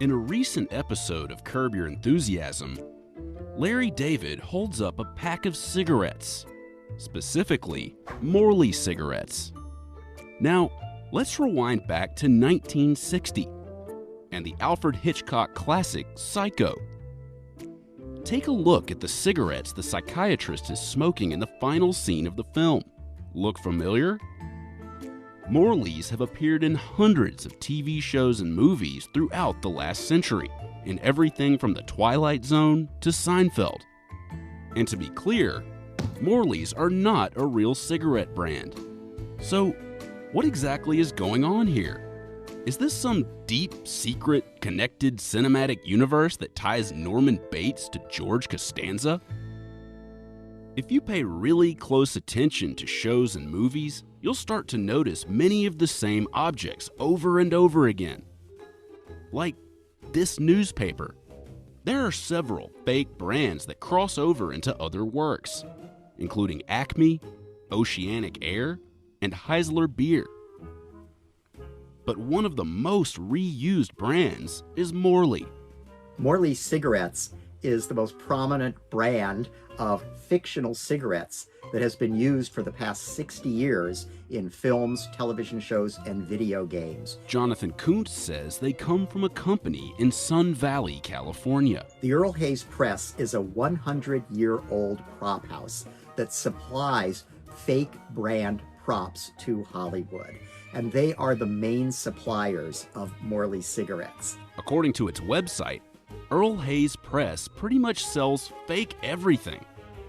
In a recent episode of Curb Your Enthusiasm, Larry David holds up a pack of cigarettes, specifically Morley cigarettes. Now, let's rewind back to 1960 and the Alfred Hitchcock classic Psycho. Take a look at the cigarettes the psychiatrist is smoking in the final scene of the film. Look familiar? Morleys have appeared in hundreds of TV shows and movies throughout the last century, in everything from The Twilight Zone to Seinfeld. And to be clear, Morleys are not a real cigarette brand. So, what exactly is going on here? Is this some deep, secret, connected cinematic universe that ties Norman Bates to George Costanza? If you pay really close attention to shows and movies, you'll start to notice many of the same objects over and over again. Like this newspaper. There are several fake brands that cross over into other works, including Acme, Oceanic Air, and Heisler Beer. But one of the most reused brands is Morley. Morley Cigarettes is the most prominent brand of fictional cigarettes that has been used for the past 60 years in films, television shows, and video games. Jonathan Kuntz says they come from a company in Sun Valley, California. The Earl Hayes Press is a 100-year-old prop house that supplies fake brand props to Hollywood, and they are the main suppliers of Morley cigarettes. According to its website, Earl Hayes Press pretty much sells fake everything,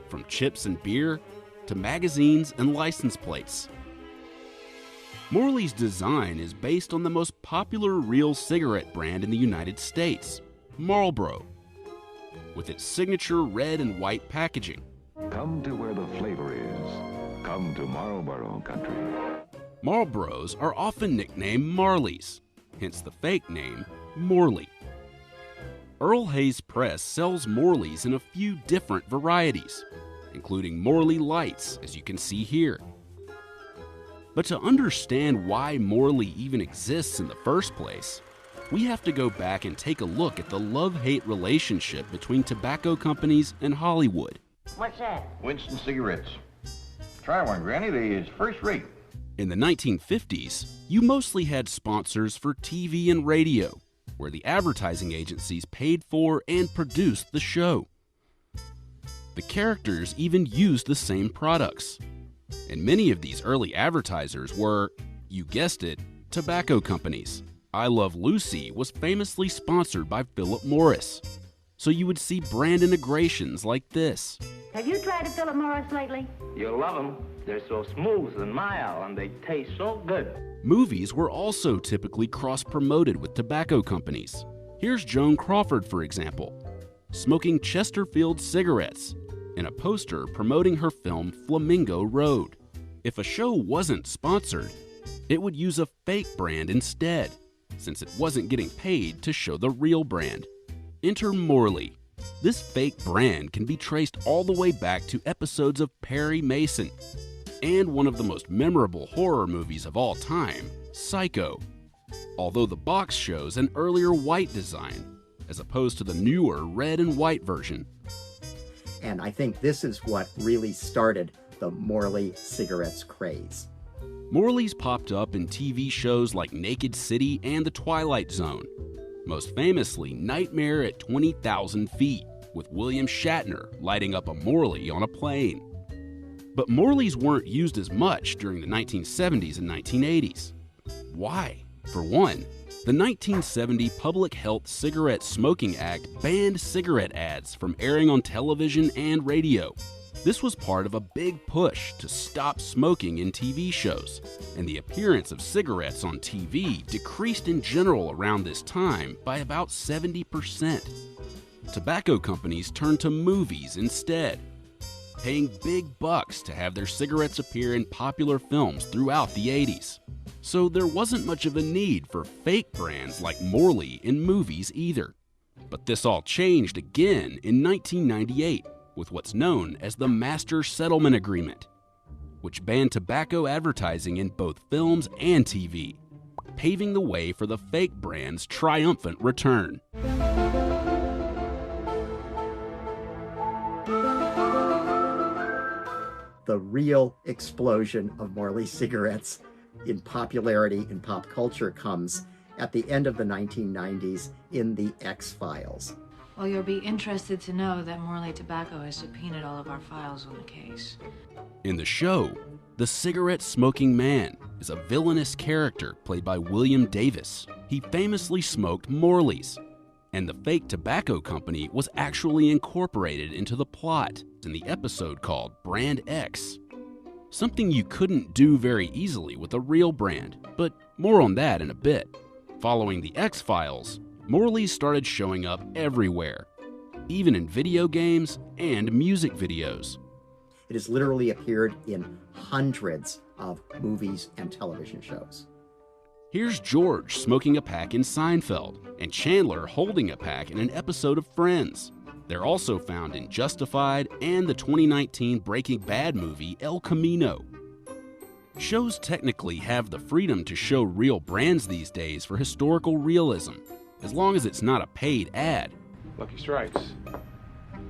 from chips and beer to magazines and license plates. Morley's design is based on the most popular real cigarette brand in the United States, Marlboro, with its signature red and white packaging. Come to where the flavor is. Come to Marlboro Country. Marlboros are often nicknamed Marleys, hence the fake name Morley. Earl Hayes Press sells Morleys in a few different varieties, including Morley Lights, as you can see here. But to understand why Morley even exists in the first place, we have to go back and take a look at the love-hate relationship between tobacco companies and Hollywood. What's that? Winston cigarettes. Try one, Granny. They're first rate. In the 1950s, you mostly had sponsors for TV and radio, where the advertising agencies paid for and produced the show. The characters even used the same products. And many of these early advertisers were, you guessed it, tobacco companies. I Love Lucy was famously sponsored by Philip Morris. So you would see brand integrations like this. Have you tried a Philip Morris lately? You'll love them. They're so smooth and mild, and they taste so good. Movies were also typically cross-promoted with tobacco companies. Here's Joan Crawford, for example, smoking Chesterfield cigarettes in a poster promoting her film Flamingo Road. If a show wasn't sponsored, it would use a fake brand instead, since it wasn't getting paid to show the real brand. Enter Morley. This fake brand can be traced all the way back to episodes of Perry Mason and one of the most memorable horror movies of all time, Psycho, although the box shows an earlier white design as opposed to the newer red and white version. And I think this is what really started the Morley cigarettes craze. Morleys popped up in TV shows like Naked City and The Twilight Zone, most famously Nightmare at 20,000 Feet, with William Shatner lighting up a Morley on a plane. But Morleys weren't used as much during the 1970s and 1980s. Why? For one, the 1970 Public Health Cigarette Smoking Act banned cigarette ads from airing on television and radio. This was part of a big push to stop smoking in TV shows, and the appearance of cigarettes on TV decreased in general around this time by about 70%. Tobacco companies turned to movies instead, paying big bucks to have their cigarettes appear in popular films throughout the 80s. So there wasn't much of a need for fake brands like Morley in movies either. But this all changed again in 1998 with what's known as the Master Settlement Agreement, which banned tobacco advertising in both films and TV. paving the way for the fake brand's triumphant return. The real explosion of Morley cigarettes in popularity in pop culture comes at the end of the 1990s in The X-Files. Well, you'll be interested to know that Morley Tobacco has subpoenaed all of our files on the case. In the show, the cigarette-smoking man is a villainous character played by William Davis. He famously smoked Morleys, and the fake tobacco company was actually incorporated into the plot in the episode called Brand X. Something you couldn't do very easily with a real brand, but more on that in a bit. Following the X-Files, Morleys started showing up everywhere, even in video games and music videos. It has literally appeared in hundreds of movies and television shows. Here's George smoking a pack in Seinfeld, and Chandler holding a pack in an episode of Friends. They're also found in Justified and the 2019 Breaking Bad movie El Camino. Shows technically have the freedom to show real brands these days for historical realism, as long as it's not a paid ad. Lucky Strikes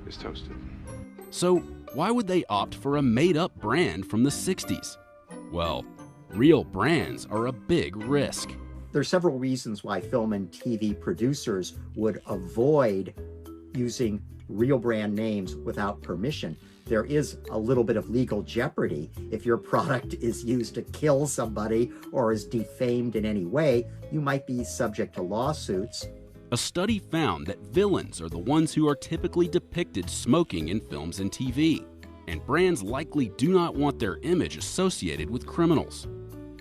is toasted. So why would they opt for a made-up brand from the 60s? Well, real brands are a big risk. There are several reasons why film and TV producers would avoid using real brand names without permission. There is a little bit of legal jeopardy. If your product is used to kill somebody or is defamed in any way, you might be subject to lawsuits. A study found that villains are the ones who are typically depicted smoking in films and TV, and brands likely do not want their image associated with criminals.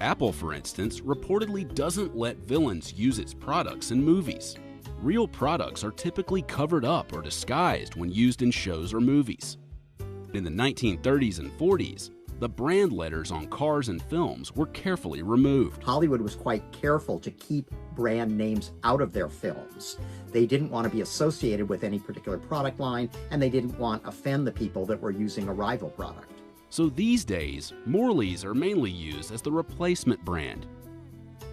Apple, for instance, reportedly doesn't let villains use its products in movies. Real products are typically covered up or disguised when used in shows or movies. In the 1930s and 40s, the brand letters on cars and films were carefully removed. Hollywood was quite careful to keep brand names out of their films. They didn't want to be associated with any particular product line, and they didn't want to offend the people that were using a rival product. So these days, Morleys are mainly used as the replacement brand.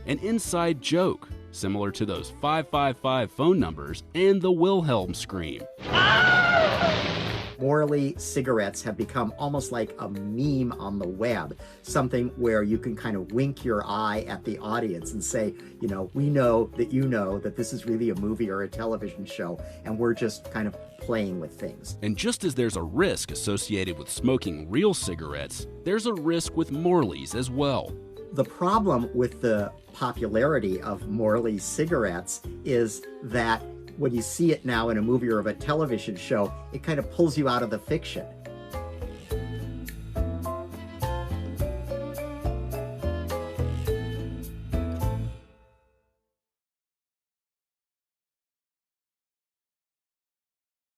An inside joke, similar to those 555 phone numbers and the Wilhelm scream. Morley cigarettes have become almost like a meme on the web, something where you can kind of wink your eye at the audience and say, you know, we know that you know that this is really a movie or a television show, and we're just kind of playing with things. And just as there's a risk associated with smoking real cigarettes, there's a risk with Morleys as well. The problem with the popularity of Morley cigarettes is that when you see it now in a movie or of a television show, it kind of pulls you out of the fiction.